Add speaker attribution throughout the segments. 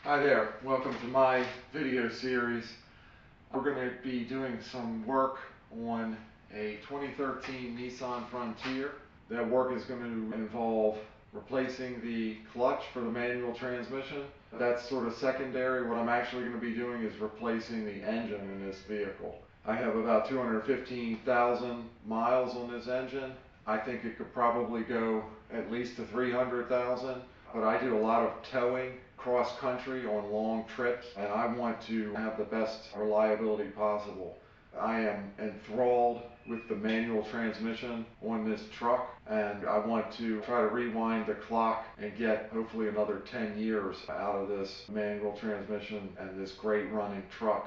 Speaker 1: Hi there, welcome to my video series. We're going to be doing some work on a 2013 Nissan Frontier. That work is going to involve replacing the clutch for the manual transmission. That's sort of secondary. What I'm actually going to be doing is replacing the engine in this vehicle. I have about 215,000 miles on this engine. I think it could probably go at least to 300,000, but I do a lot of towing cross country on long trips, and I want to have the best reliability possible. I am enthralled with the manual transmission on this truck, and I want to try to rewind the clock and get hopefully another 10 years out of this manual transmission and this great running truck.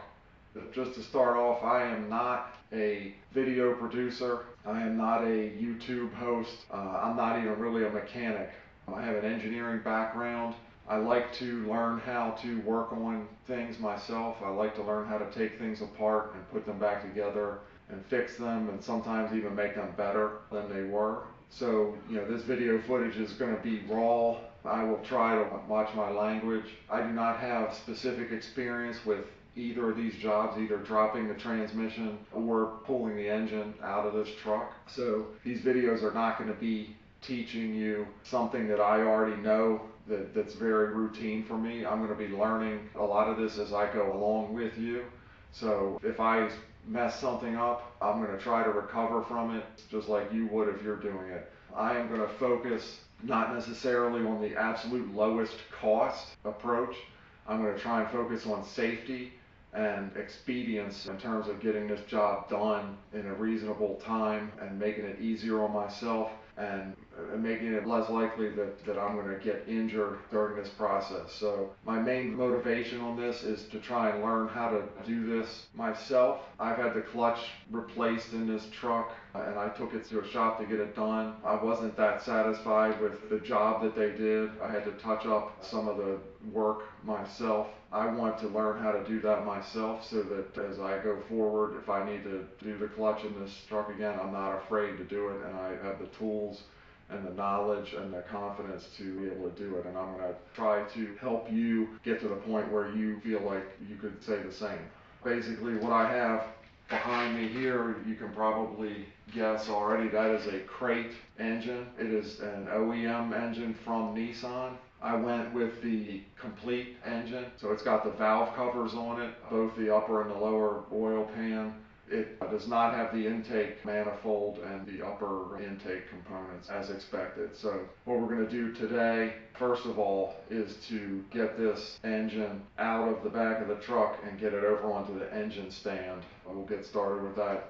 Speaker 1: Just to start off, I am not a video producer. I am not a YouTube host. I'm not even really a mechanic. I have an engineering background. I like to learn how to work on things myself. I like to learn how to take things apart and put them back together and fix them, and sometimes even make them better than they were. So, this video footage is going to be raw. I will try to watch my language. I do not have specific experience with either of these jobs, either dropping the transmission or pulling the engine out of this truck. So these videos are not going to be teaching you something that I already know that's very routine for me. I'm going to be learning a lot of this as I go along with you. So if I mess something up, I'm going to try to recover from it just like you would if you're doing it. I am going to focus not necessarily on the absolute lowest cost approach. I'm going to try and focus on safety and expedience in terms of getting this job done in a reasonable time and making it easier on myself and making it less likely that I'm going to get injured during this process. So my main motivation on this is to try and learn how to do this myself. I've had the clutch replaced in this truck and I took it to a shop to get it done. I wasn't that satisfied with the job that they did. I had to touch up some of the work myself. I want to learn how to do that myself so that as I go forward, if I need to do the clutch in this truck again, I'm not afraid to do it, and I have the tools and the knowledge and the confidence to be able to do it. And I'm going to try to help you get to the point where you feel like you could say the same. Basically, what I have behind me here, you can probably guess already, that is a crate engine. It is an OEM engine from Nissan. I went with the complete engine, so it's got the valve covers on it, both the upper and the lower oil pan. It does not have the intake manifold and the upper intake components as expected. So what we're going to do today, first of all, is to get this engine out of the back of the truck and get it over onto the engine stand. We'll get started with that